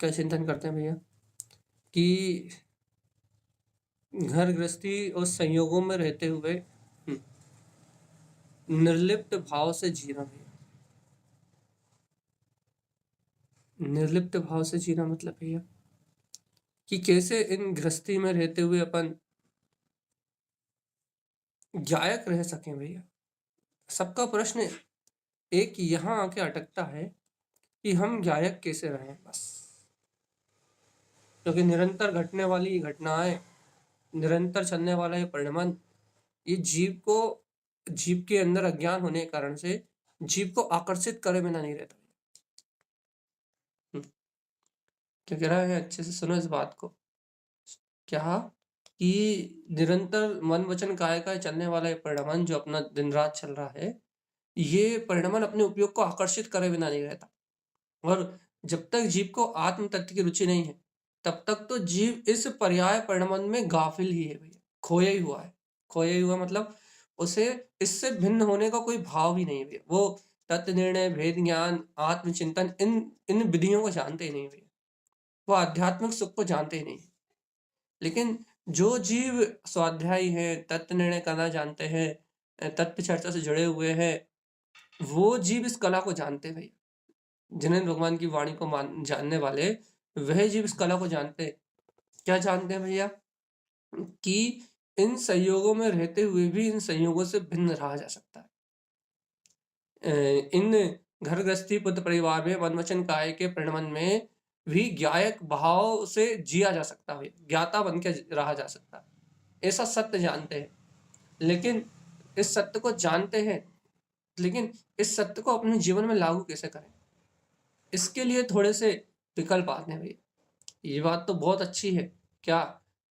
क्या चिंतन करते हैं भैया कि घर गृहस्थी और संयोगों में रहते हुए निर्लिप्त भाव से जीना भैया। निर्लिप्त भाव से जीना मतलब भैया कि कैसे इन गृहस्थी में रहते हुए अपन गायक रह सकें भैया। सबका प्रश्न एक यहाँ आके अटकता है कि हम गायक कैसे रहें बस, क्योंकि निरंतर घटने वाली घटनाएं, निरंतर चलने वाला ये परिणमन, ये जीव के अंदर अज्ञान होने के कारण से जीव को आकर्षित करे बिना नहीं रहता। क्या कह रहा है, अच्छे से सुनो इस बात को। क्या कि निरंतर मन वचन काया का चलने वाला ये परिणमन जो अपना दिन रात चल रहा है, ये परिणमन अपने उपयोग को आकर्षित करे बिना नहीं रहता। और जब तक जीव को आत्म तत्व की रुचि नहीं है तब तक तो जीव इस पर्याय परिणमन में गाफिल ही है भैया, खोया ही हुआ है। खोया ही हुआ मतलब उसे इससे भिन्न होने का कोई भाव ही नहीं है भैया। वो तत्व निर्णय, भेद ज्ञान, आत्मचिंतन, इन इन विधियों को जानते ही नहीं भैया। वो आध्यात्मिक सुख को जानते ही नहीं। लेकिन जो जीव स्वाध्यायी है, तत्व निर्णय करना जानते हैं, तत्व चर्चा से जुड़े हुए हैं, वो जीव इस कला को जानते हैं भैया। जिन्हें भगवान की वाणी को जानने वाले वह जीव इस कला को जानते हैं। क्या जानते हैं भैया कि इन संयोगों में रहते हुए भी इन संयोगों से भिन्न रहा जा सकता है। इन घर गृहस्थी पुत्र परिवार में मन वचन काय के परिणमन में भी गायक भाव से जिया जा सकता है, ज्ञाता बन के रहा जा सकता है। ऐसा सत्य जानते हैं, लेकिन इस सत्य को जानते हैं, लेकिन इस सत्य को अपने जीवन में लागू कैसे करें, इसके लिए थोड़े से विकल्प आते हैं भैया। ये बात तो बहुत अच्छी है क्या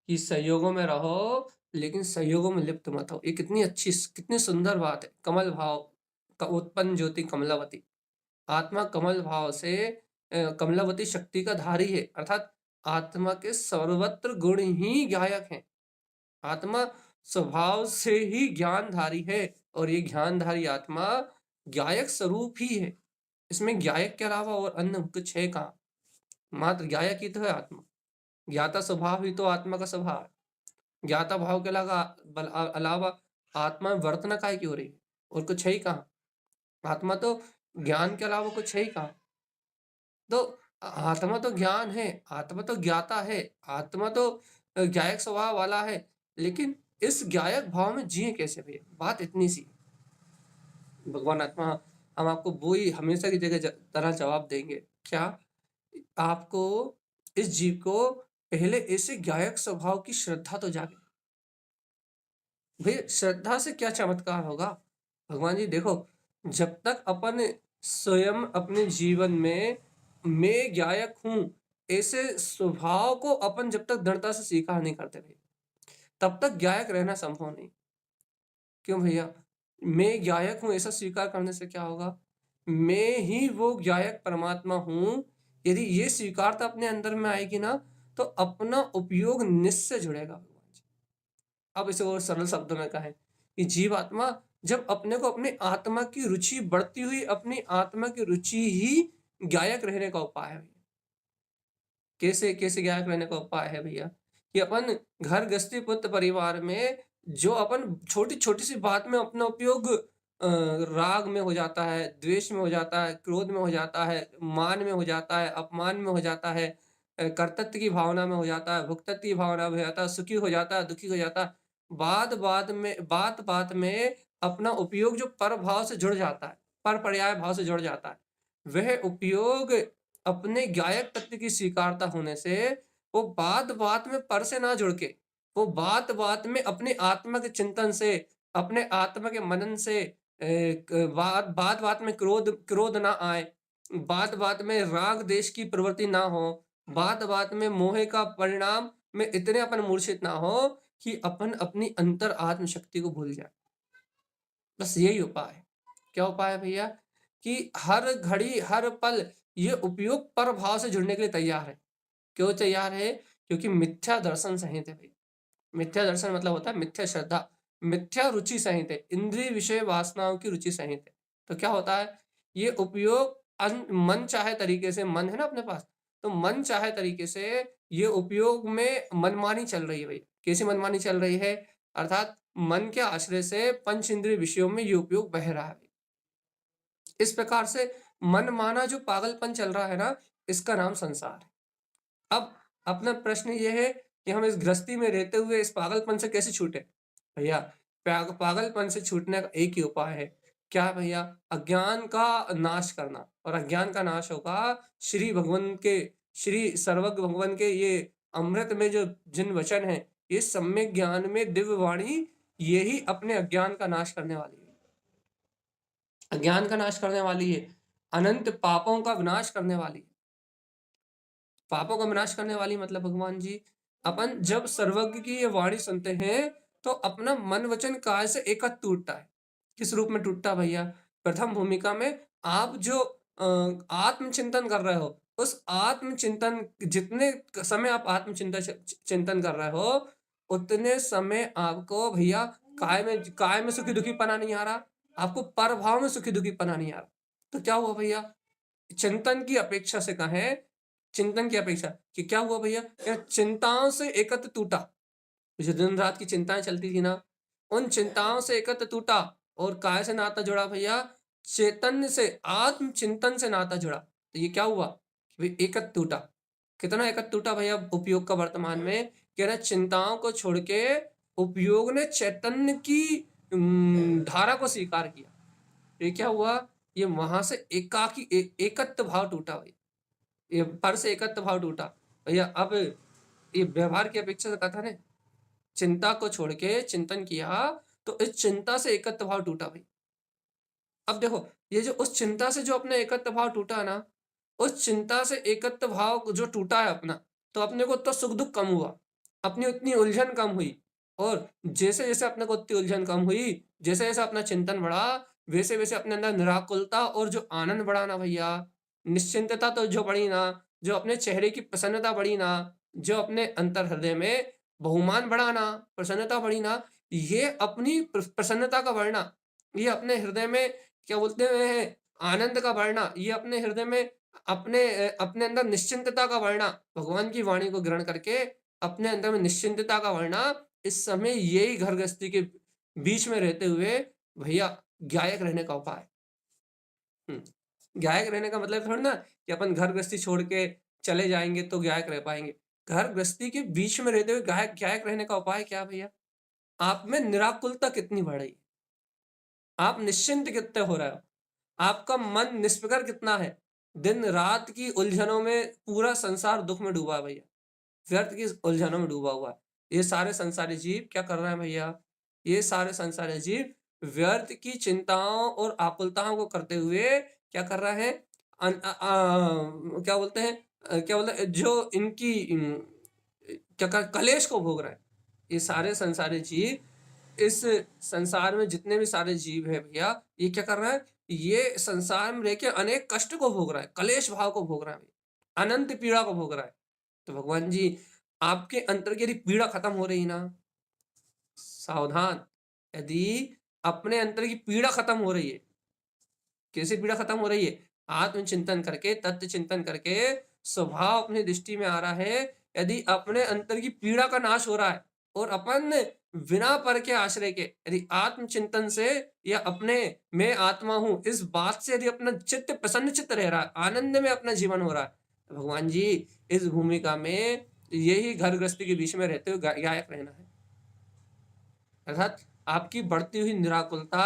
कि संयोगों में रहो लेकिन संयोगों में लिप्त मत हो। ये कितनी अच्छी, कितनी सुंदर बात है। कमल भाव का उत्पन्न ज्योति कमलावती, आत्मा कमल भाव से कमलावती शक्ति का धारी है, अर्थात आत्मा के सर्वत्र गुण ही गायक हैं। आत्मा स्वभाव से ही ज्ञानधारी है और ये ज्ञानधारी आत्मा गायक स्वरूप ही है। इसमें गायक के अलावा और अन्य कुछ है कहाँ? मात्र गायक ही तो है आत्मा। ज्ञाता स्वभाव ही तो आत्मा का स्वभाव है। ज्ञाता भाव के अलावा आत्मा में वर्तना काय की हो रही है और कुछ है ही कहाँ? आत्मा तो ज्ञान के अलावा कुछ है ही कहाँ? तो आत्मा तो ज्ञान है, आत्मा तो ज्ञाता है, आत्मा तो गायक स्वभाव वाला है, लेकिन इस गायक भाव में जिए कैसे भैया? बात इतनी सी। भगवान आत्मा हम आपको वही हमेशा की जगह तरह जवाब देंगे। क्या आपको इस जीव को पहले ऐसे गायक स्वभाव की श्रद्धा तो जागे भैया। श्रद्धा से क्या चमत्कार होगा? भगवान जी देखो, जब तक अपन स्वयं अपने जीवन में मैं गायक हूं ऐसे स्वभाव को अपन जब तक दृढ़ता से स्वीकार नहीं करते भैया, तब तक गायक रहना संभव नहीं। क्यों भैया? मैं गायक हूं ऐसा स्वीकार करने से क्या होगा? मैं ही वो गायक परमात्मा हूं। यदि ये स्वीकारता अपने अंदर में आएगी ना तो अपना उपयोग निश्चय जुड़ेगा भगवान जी। अब इसे और सरल शब्दों में कहें कि जीवात्मा जब अपने को अपनी आत्मा की रुचि बढ़ती हुई अपनी आत्मा की रुचि ही गायक रहने का उपाय है भैया। कैसे कैसे गायक रहने का उपाय है भैया कि अपन घर गृहस्थी पुत्र परिवार में जो अपन छोटी छोटी सी बात में अपना उपयोग राग में हो जाता है, द्वेष में हो जाता है, क्रोध में हो जाता है, मान में हो जाता है, अपमान में हो जाता है, कर्तृत्व की भावना में हो जाता है, भुक्तत्व की भावना में हो जाता है, सुखी हो जाता है, दुखी हो जाता है। बात बात में अपना उपयोग जो पर भाव से जुड़ जाता है, पर पर्याय भाव से जुड़ जाता है, वह उपयोग अपने गायक तत्व की स्वीकारता होने से वो बात बात में पर से ना जुड़ के, वो बात बात में अपने आत्मा के चिंतन से, अपने आत्मा के मनन से, बात बात बात में क्रोध ना आए, बात बात में राग देश की प्रवृत्ति ना हो, बात बात में मोह का परिणाम में इतने अपन मूर्छित ना हो कि अपन अपनी अंतर आत्म शक्ति को भूल जाए। बस यही उपाय है। क्या उपाय है भैया? कि हर घड़ी हर पल ये उपयोग पर भाव से जुड़ने के लिए तैयार है। क्यों तैयार है? क्योंकि मिथ्या दर्शन सहित है भैया। मिथ्या दर्शन मतलब होता है मिथ्या श्रद्धा, मिथ्या रुचि सहित है, इंद्रिय विषय वासनाओं की रुचि सहित है। तो क्या होता है? ये उपयोग मन चाहे तरीके से, मन है ना अपने पास, तो मन चाहे तरीके से ये उपयोग में मनमानी चल रही है भैया। कैसी मनमानी चल रही है? अर्थात मन के आश्रय से पंच इंद्रिय विषयों में ये उपयोग बह रहा है। इस प्रकार से मनमाना जो पागलपन चल रहा है ना, इसका नाम संसार है। अब अपना प्रश्न ये है कि हम इस गृहस्थी में रहते हुए इस पागलपन से कैसे छूटे? भैया पागलपन से छूटने का एक ही उपाय है। क्या भैया? अज्ञान का नाश करना। और अज्ञान का नाश होगा श्री सर्वज्ञ भगवान के ये अमृत में जो जिन वचन है, ये सम्यक ज्ञान में दिव्य वाणी, यही अपने अज्ञान का नाश करने वाली है। अज्ञान का नाश करने वाली है, अनंत पापों का विनाश करने वाली है। पापों का विनाश करने वाली मतलब भगवान जी, अपन जब सर्वज्ञ की ये वाणी सुनते हैं तो अपना मन वचन काय से एकत्र टूटता है। किस रूप में टूटता भैया? प्रथम भूमिका में आप जो आत्मचिंतन कर रहे हो, उस आत्मचिंतन जितने समय आप आत्मचिंतन चिंतन कर रहे हो, उतने समय आपको भैया काय में सुखी दुखी पना नहीं आ रहा, आपको पर भाव में सुखी दुखी पना नहीं आ रहा। तो क्या हुआ भैया? चिंतन की अपेक्षा से कहें, चिंतन की अपेक्षा कि क्या हुआ भैया? क्या चिंताओं से एकत्र टूटा। जो दिन रात की चिंताएं चलती थी ना, उन चिंताओं से एकत्र टूटा। और काय से नाता जुड़ा भैया? चैतन्य से, आत्म चिंतन से नाता जुड़ा। तो ये क्या हुआ? एकत्र टूटा। कितना एकत्र टूटा भैया उपयोग का वर्तमान में? कह रहे चिंताओं को छोड़ के उपयोग ने चैतन्य की धारा को स्वीकार किया। ये क्या हुआ? ये वहां से एकाकी एकत्व भाव टूटा भैया। ये पर से एकत्व भाव टूटा भैया। अब ये व्यवहार की अपेक्षा से कथा ने चिंता को छोड़ के चिंतन किया, तो इस चिंता से एकत्व भाव टूटा भाई। अब देखो, ये जो उस चिंता से जो अपने एकत्व भाव टूटा है ना, उस चिंता से एकत्व भाव जो टूटा है अपना, तो अपने को तो सुख दुख कम हुआ, अपनी उतनी उलझन कम हुई। और जैसे जैसे अपने को उतनी उलझन कम हुई, जैसे जैसे अपना चिंतन बढ़ा, वैसे वैसे अपने अंदर निराकुलता और जो आनंद बढ़ा ना भैया, निश्चिंतता तो जो बढ़ी ना, जो अपने चेहरे की प्रसन्नता बढ़ी ना, जो अपने अंतर हृदय में बहुमान बढ़ा ना, प्रसन्नता बढ़ी ना, ये अपनी प्रसन्नता का बढ़ना, ये अपने हृदय में क्या बोलते हैं आनंद का बढ़ना, ये अपने हृदय में अपने अंदर निश्चिंतता का बढ़ना, भगवान की वाणी को ग्रहण करके अपने अंदर में निश्चिंतता का बढ़ना, इस समय यही घर गृहस्थी के बीच में रहते हुए भैया गायक रहने का उपाय। गायक रहने का मतलब थोड़ा ना कि अपन घर गृहस्थी छोड़ के चले जाएंगे तो गायक रह पाएंगे। घर गृहस्थी के बीच में रहते हुए गायक रहने का उपाय क्या भैया? आप में निराकुलता कितनी बढ़ रही, आप निश्चिंत कितने हो रहे हो, आपका मन निष्फिकर कितना है। दिन रात की उलझनों में पूरा संसार दुख में डूबा है भैया, व्यर्थ की उलझनों में डूबा हुआ है। ये सारे संसारी जीव क्या कर रहे हैं भैया? ये सारे संसारी जीव व्यर्थ की चिंताओं और आकुलताओं को करते हुए क्या कर रहे हैं? क्या बोलते हैं जो इनकी कलेश को भोग रहे हैं। ये सारे संसारी जीव, इस संसार में जितने भी सारे जीव है भैया, ये क्या कर रहा है? ये संसार में रह के अनेक कष्ट को भोग रहा है, कलेश भाव को भोग रहा है, अनंत पीड़ा को भोग रहा है। तो भगवान जी, आपके अंतर की यदि पीड़ा खत्म हो रही ना, सावधान, यदि अपने अंतर की पीड़ा खत्म हो रही है, कैसे पीड़ा खत्म हो रही है? आत्मचिंतन करके, तत्व चिंतन करके स्वभाव अपनी दृष्टि में आ रहा है। यदि अपने अंतर की पीड़ा का नाश हो रहा है और अपन बिना पर के आश्रय के यदि आत्मचिंतन से या अपने मैं आत्मा हूं इस बात से यदि अपना चित्त प्रसन्न चित्त रह रहा है, आनंद में अपना जीवन हो रहा है, तो भगवान जी इस भूमिका में यही घर गृहस्थी के बीच में रहते हुए गायक रहना है। अर्थात आपकी बढ़ती हुई निराकुलता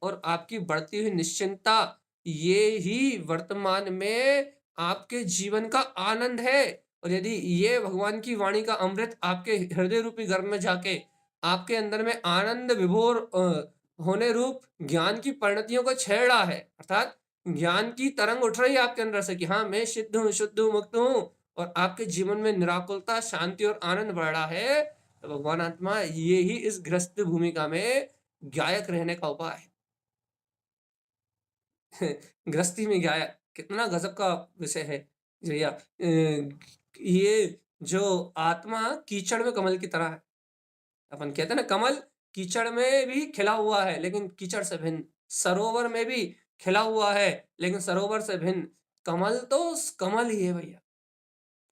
और आपकी बढ़ती हुई निश्चिंतता, ये ही वर्तमान में आपके जीवन का आनंद है। और यदि ये भगवान की वाणी का अमृत आपके हृदय रूपी गर्भ में जाके आपके अंदर में आनंद विभोर होने रूप ज्ञान की परिणतियों को छेड़ रहा है, अर्थात ज्ञान की तरंग उठ रही है आपके अंदर से कि हाँ मैं सिद्ध हूँ, शुद्ध हूँ, मुक्त हूँ, और आपके जीवन में निराकुलता, शांति और आनंद बढ़ रहा है, तो भगवान आत्मा ये ही इस ग्रस्त भूमिका में गायक रहने का उपाय है। गृहस्थी में गायक कितना गजब का विषय है भैया। ये जो आत्मा कीचड़ में कमल की तरह है। अपन कहते हैं ना कमल कीचड़ में भी खिला हुआ है लेकिन कीचड़ से भिन्न, सरोवर में भी खिला हुआ है लेकिन सरोवर से भिन्न। कमल तो कमल ही है भैया।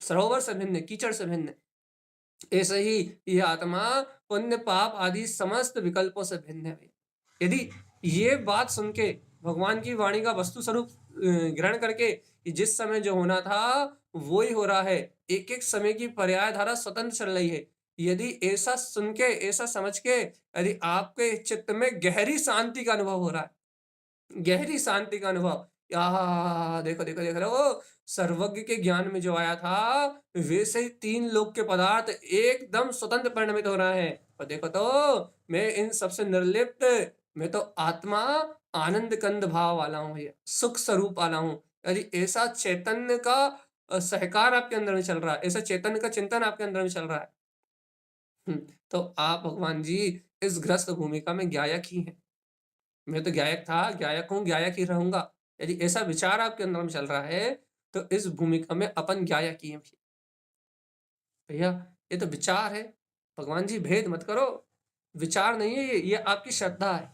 सरोवर से भिन्न, कीचड़ से भिन्न। ऐसे ही ये आत्मा पुण्य पाप आदि समस्त विकल्पों से भिन्न है। यदि ये बात सुन के भगवान की वाणी का वस्तु स्वरूप ग्रहण करके कि जिस समय जो होना था वो ही हो रहा है, एक एक समय की पर्याय धारा स्वतंत्र चल रही है, यदि ऐसा सुन के, ऐसा समझ के यदि आपके चित्त में गहरी शांति का अनुभव हो रहा है, गहरी शांति का अनुभव, आहा देखो देखो देख रहे हो, सर्वज्ञ के ज्ञान में जो आया था वैसे ही तीन लोक के पदार्थ एकदम स्वतंत्र परिणमित हो रहे हैं। और देखो तो मैं इन सबसे निर्लिप्त, मैं तो आत्मा आनंद कंद भाव वाला हूँ, ये सुख स्वरूप वाला हूँ। यदि ऐसा चैतन्य का सहकार आपके अंदर में चल रहा है, ऐसा चैतन्य का चिंतन आपके अंदर में चल रहा है, तो आप भगवान जी इस ग्रस्त भूमिका में गायक ही हैं। मैं तो गायक था, गायक हूँ, गायक ही रहूँगा। यदि ऐसा विचार आपके अंदर में चल रहा है, तो इस भूमिका में अपन गायक ही हैं भैया। ये तो विचार है। भगवान जी भेद मत करो, विचार नहीं है ये आपकी श्रद्धा है।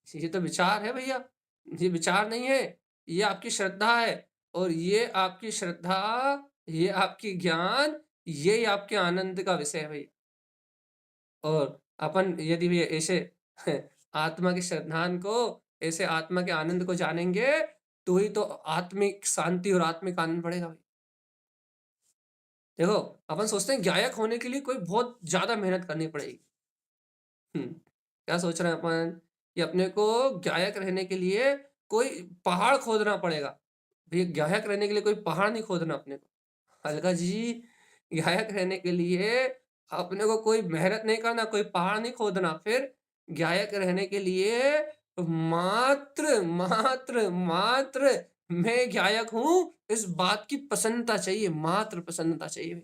ये तो विचार है भैया, ये विचार नहीं है, ये आपकी श्रद्धा है। और ये आपकी श्रद्धा, ये आपकी ज्ञान, ये आपके आनंद का विषय है भैया। और अपन यदि भी ऐसे आत्मा के श्रद्धान को, ऐसे आत्मा के आनंद को जानेंगे, तो ही तो आत्मिक शांति और आत्मिक आनंद बढ़ेगा भाई। देखो अपन सोचते हैं गायक होने के लिए कोई बहुत ज्यादा मेहनत करनी पड़ेगी। क्या सोच रहे हैं अपन कि अपने को गायक रहने के लिए कोई पहाड़ खोदना पड़ेगा। भैया गायक रहने के लिए कोई पहाड़ नहीं खोदना अपने को। अलका जी, गायक रहने के लिए अपने को कोई मेहनत नहीं करना, कोई पहाड़ नहीं खोदना। फिर गायक रहने के लिए मात्र मात्र मात्र मैं गायक हूं, इस बात की प्रसन्नता चाहिए, मात्र प्रसन्नता चाहिए।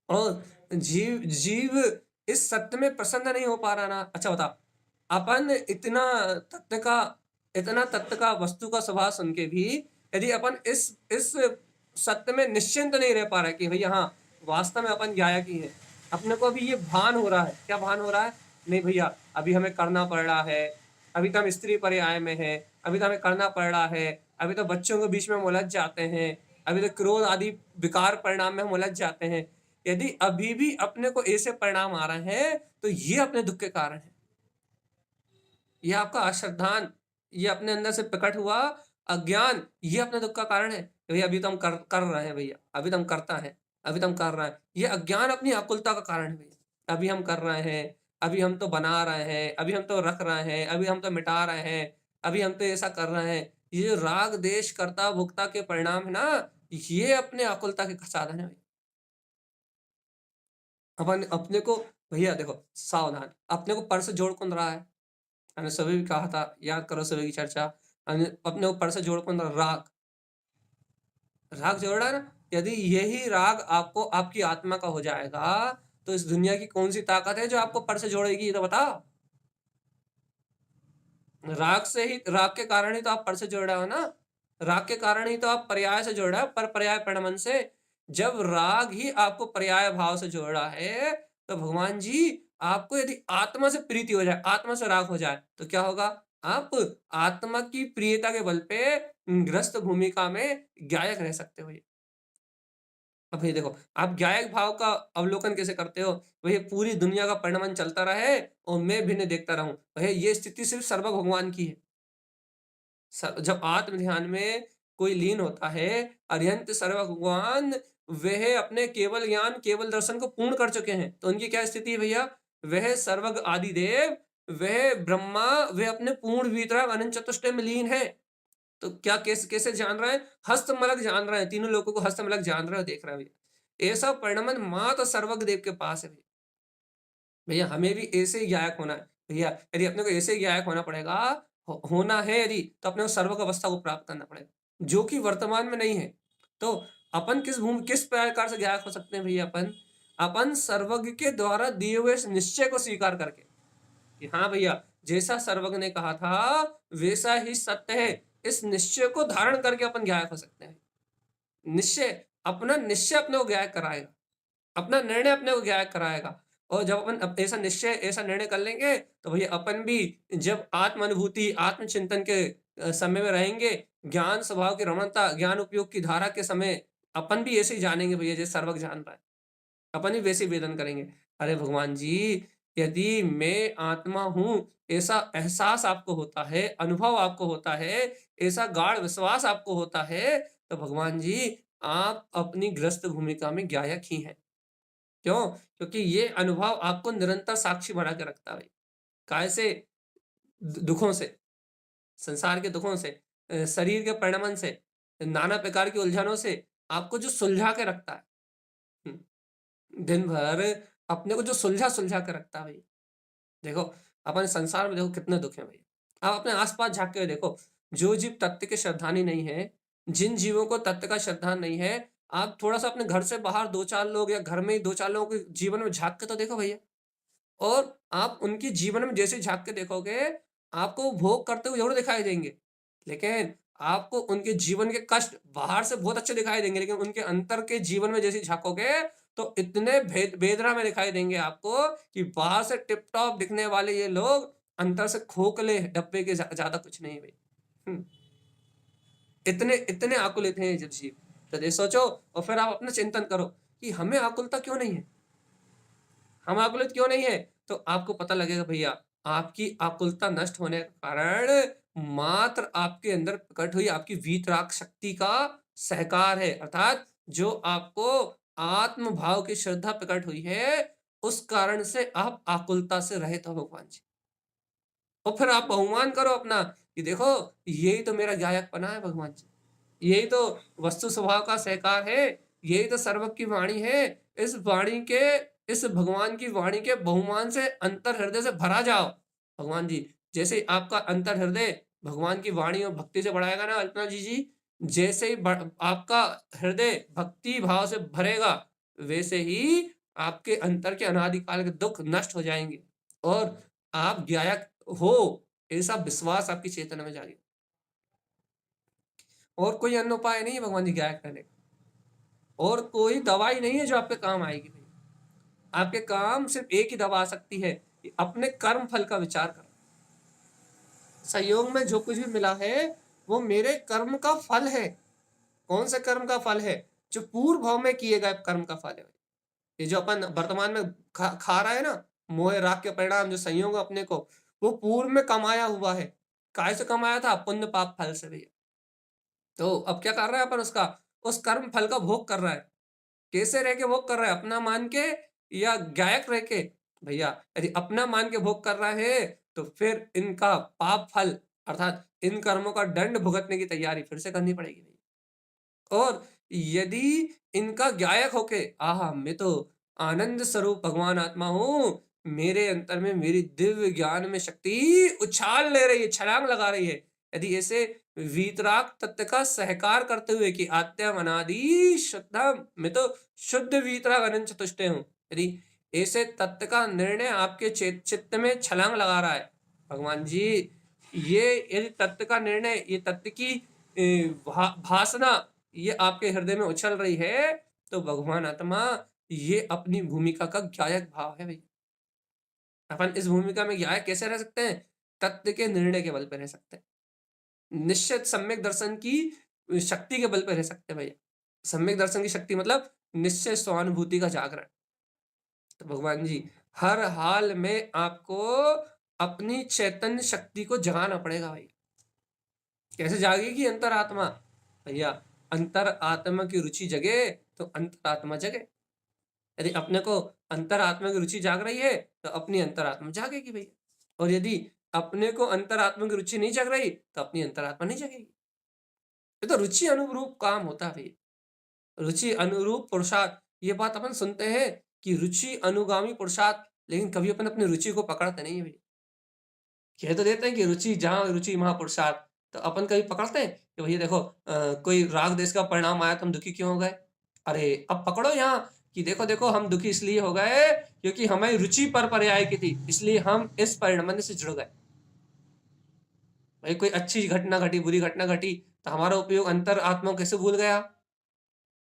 और जीव जीव इस सत्य में प्रसन्न नहीं हो पा रहा ना। अच्छा बता, अपन इतना तत्व का वस्तु का स्वभाव सुन के भी यदि अपन इस सत्य में निश्चिंत नहीं रह पा रहा है कि भैया हाँ वास्तव में अपन गायक ही है, अपने को अभी ये भान हो रहा है। क्या भान हो रहा है? नहीं भैया, अभी हमें करना पड़ रहा है, अभी तो हम स्त्री पर्याय में है, अभी तो हमें करना पड़ रहा है, अभी तो बच्चों के बीच में हम उलझ जाते हैं, अभी तो क्रोध आदि विकार परिणाम में हम उलझ जाते हैं। यदि अभी भी अपने को ऐसे परिणाम आ रहे हैं, तो ये अपने दुख के कारण है। ये आपका अश्रद्धान, ये अपने अंदर से प्रकट हुआ अज्ञान, ये अपने दुख का कारण है। भैया अभी तो हम कर रहे हैं भैया, अभी तो हम करता है, अभी तो हम कर रहे हैं। ये अज्ञान अपनी आकुलता का कारण है भैया। अभी हम कर रहे हैं, अभी हम तो बना रहे हैं, अभी हम तो रख रहे हैं, अभी हम तो मिटा रहे हैं, अभी हम तो ऐसा कर रहे हैं। ये जो राग देश कर्ता भोक्ता के परिणाम है ना, ये अपने आकुलता के साधन है। अपन अपने को, भैया देखो सावधान, अपने को पर से जोड़ कौन रहा है? मैंने सुबह भी कहा था, याद करो सुबह की चर्चा। हमने अपने ऊपर से जोड़ कौन रहा? राग। राग जोड़ रहा है ना। यदि यही राग आपको आपकी आत्मा का हो जाएगा, तो इस दुनिया की कौन सी ताकत है जो आपको पर से जोड़ेगी? ये तो बताओ। राग से ही, राग के कारण ही तो आप पर से जोड़ रहे हो ना। राग के कारण ही तो आप पर्याय से जोड़ रहे हो, पर पर्याय प्रणमन से। जब राग ही आपको पर्याय भाव से जोड़ रहा है, तो भगवान जी आपको यदि आत्मा से प्रीति हो जाए, आत्मा से राग हो जाए, तो क्या होगा? आप आत्मा की प्रियता के बल पे ग्रस्त भूमिका में गायक रह सकते हो। अब ये देखो, आप गायक भाव का अवलोकन कैसे करते हो? भैया पूरी दुनिया का परिणमन चलता रहे और मैं भिन्न देखता रहूं। भैया ये स्थिति सिर्फ सर्व भगवान की है। जब आत्म ध्यान में कोई लीन होता है, अरिहंत सर्व भगवान, वह अपने केवल ज्ञान, केवल दर्शन को पूर्ण कर चुके हैं। तो उनकी क्या स्थिति है भैया? वह सर्वज्ञ आदिदेव, वह ब्रह्मा, वह अपने पूर्ण वितराग अनंत चतुष्टय में लीन है। तो क्या कैसे कैसे जान रहा है? हस्तमलक जान रहा है, तीनों लोगों को हस्तमलक जान रहा है, देख रहा है भैया। ऐसा परिणमन मात्र सर्वज्ञ देव के पास है भैया। भैया हमें भी ऐसे ही गायक होना है। भैया यदि अपने को ऐसे ही गायक होना पड़ेगा, होना है यदि, तो अपने को सर्वज्ञ अवस्था को प्राप्त करना पड़ेगा, जो कि वर्तमान में नहीं है। तो अपन किस प्रकार से गायक हो सकते हैं भैया? अपन सर्वज्ञ के द्वारा दिए हुए इस निश्चय को स्वीकार करके कि हाँ भैया, जैसा सर्वज्ञ ने कहा था वैसा ही सत्य है, इस निश्चय को धारण करके अपन गायक हो सकते हैं। निश्चय, अपना निश्चय अपने को गायक कराएगा, अपना निर्णय अपने को गायक कराएगा। और जब अपन ऐसा निश्चय, ऐसा निर्णय कर लेंगे, तो भैया अपन भी जब आत्म अनुभूति, आत्म चिंतन के समय में रहेंगे, ज्ञान स्वभाव की रमणता, ज्ञान उपयोग की धारा के समय अपन भी ऐसे ही जानेंगे भैया जैसे सर्वज्ञ जान रहा है। अपन भी वैसे ही वेदन करेंगे। अरे भगवान जी, यदि मैं आत्मा हूँ, ऐसा एहसास आपको होता है, अनुभव आपको होता है, ऐसा गाढ़ विश्वास आपको होता है, तो भगवान जी आप अपनी ग्रस्त भूमिका में गायक ही हैं। क्यों? क्योंकि ये अनुभव आपको निरंतर साक्षी बना के रखता है भाई। काय से? दुखों से, संसार के दुखों से, शरीर के परिणमन से, नाना प्रकार की उलझनों से आपको जो सुलझा के रखता है। दिन भर अपने को जो सुलझा-सुलझा के रखता है भई। देखो, अपन संसार में देखो कितने दुःख हैं भई। आप अपने आस-पास झाँक के देखो, जो जीव तत्व के श्रद्धानी नहीं है, जिन जीवों को तत्व का श्रद्धान नहीं है, आप थोड़ा-सा अपने घर से बाहर 2-4 लोग या घर में ही 2-4 लोगों के जीवन में झाँक के तो देखो भैया। और आप उनके जीवन में जैसे झाँक के देखोगे, आपको वो भोग करते हुए ज़रूर दिखाई देंगे। लेकिन आपको उनके जीवन के कष्ट बाहर से बहुत अच्छे दिखाई देंगे, लेकिन उनके अंतर के जीवन में जैसे झाँकोगे, तो इतने बेदरा में दिखाई देंगे आपको कि बाहर से टिप-टॉप दिखने वाले ये लोग, अंदर से खोखले डब्बे के ज़्यादा कुछ नहीं है भई। हुँ, इतने इतने आकुलित हैं ये जीव। तो ये सोचो और फिर आप अपना चिंतन करो कि हमें आकुलता क्यों नहीं है? हम आकुलित क्यों नहीं है? तो आपको पता लगेगा भैया, आपकी आकुलता नष्ट होने का कारण मात्र आपके अंदर प्रकट हुई आपकी वीतराग शक्ति का सहकार है। अर्थात जो आपको आत्म भाव की श्रद्धा प्रकट हुई है, उस कारण से आप आकुलता से रहित हो भगवान जी। और फिर आप बहुमान करो अपना कि देखो, यही तो मेरा गायकपना है भगवान जी। यही तो वस्तु स्वभाव का सहकार है, यही तो सर्वज्ञ की वाणी है। इस वाणी के इस भगवान की वाणी के बहुमान से अंतर हृदय से भरा जाओ। भगवान जी, जैसे ही आपका अंतर हृदय भगवान की वाणी और भक्ति से बढ़ाएगा ना अल्पना जी, जैसे ही आपका हृदय भक्ति भाव से भरेगा, वैसे ही आपके अंतर के अनादिकाल के दुःख नष्ट हो जाएँगे और आप गायक हो, ऐसा विश्वास आपकी चेतना में जागेगा। और कोई अन्य उपाय नहीं है भगवान जी गायक रहने का। और कोई दवाई नहीं है जो आपके काम आएगी भई। आपके काम सिर्फ़ एक ही दवा आ सकती है कि अपने कर्म फल का विचार करो। संयोग में जो कुछ भी मिला है, वो मेरे कर्म का फल है। कौन से कर्म का फल है? जो पूर्व भाव में किए गए कर्म का फल है। ये जो अपन वर्तमान में खा रहा है ना, मोह राग के परिणाम जो संयोग अपने को, वो पूर्व में कमाया हुआ है। काहे से कमाया था? पुण्य पाप फल से भैया। तो अब क्या कर रहा है अपन उसका? उस कर्म फल का भोग कर रहा है। कैसे रह के भोग कर रहा है? अपना मान के या गायक रह के? भैया, यदि अपना मान के भोग कर रहा है, तो फिर इनका पाप फल अर्थात इन कर्मों का दंड भुगतने की तैयारी फिर से करनी पड़ेगी भई। और यदि इनका गायक होके आहा! मैं तो आनंद स्वरूप भगवान आत्मा हूँ, मेरे अंतर में मेरी दिव्य ज्ञान में शक्ति उछाल ले रही है, छलांग लगा रही है। यदि ऐसे वीतराग तत्व का सहकार करते हुए कि आद्यम अनादि शुद्धम, मैं तो शुद्ध वीतराग अनंत चतुष्टय हूँ। यदि ऐसे तत्व का निर्णय आपके चित्त में छलांग लगा रहा है, भगवान जी, ये यदि तत्व का निर्णय, ये तत्व की भासना ये आपके हृदय में उछल रही है, तो भगवान आत्मा ये अपनी भूमिका का गायक भाव है भई। अपन इस भूमिका में गायक कैसे रह सकते हैं? तत्व के निर्णय के बल पे रह सकते हैं। निश्चित सम्यक दर्शन की शक्ति के बल पे रह सकते हैं भैया। सम्यक दर्शन की शक्ति मतलब निश्चय स्वानुभूति का जागरण। तो भगवान जी, हर हाल में आपको अपनी चैतन्य शक्ति को जगाना पड़ेगा भाई। कैसे जागेगी अंतरात्मा? भैया, अंतरात्मा की रुचि जगे तो अंतरात्मा जगे। यदि अपने को अंतरात्मा की रुचि जाग रही है, तो अपनी अंतरात्मा जागेगी भैया। और यदि अपने को अंतरात्मा की रुचि नहीं जग रही, तो अपनी अंतरात्मा नहीं जगेगी। ये तो रुचि अनुरूप काम होता है भैया। रुचि अनुरूप पुरुषार्थ, ये बात अपन सुनते हैं कि रुचि अनुगामी पुरुषार्थ, लेकिन कभी अपन अपनी रुचि को पकड़ते नहीं है भैया। कह तो देते हैं कि रुचि जहाँ रुचि वहाँ पुरुषार्थ। तो अपन कभी पकड़ते हैं कि भैया देखो कोई राग देश का परिणाम आया तो हम दुखी क्यों हो गए? अरे अब पकड़ो यहाँ कि देखो देखो हम दुखी इसलिए हो गए क्योंकि हमारी रुचि पर पर्याय की थी, इसलिए हम इस परिणमन से जुड़ गए। भाई कोई अच्छी घटना घटी, बुरी घटना घटी, तो हमारा उपयोग अंतर आत्मा कैसे भूल गया?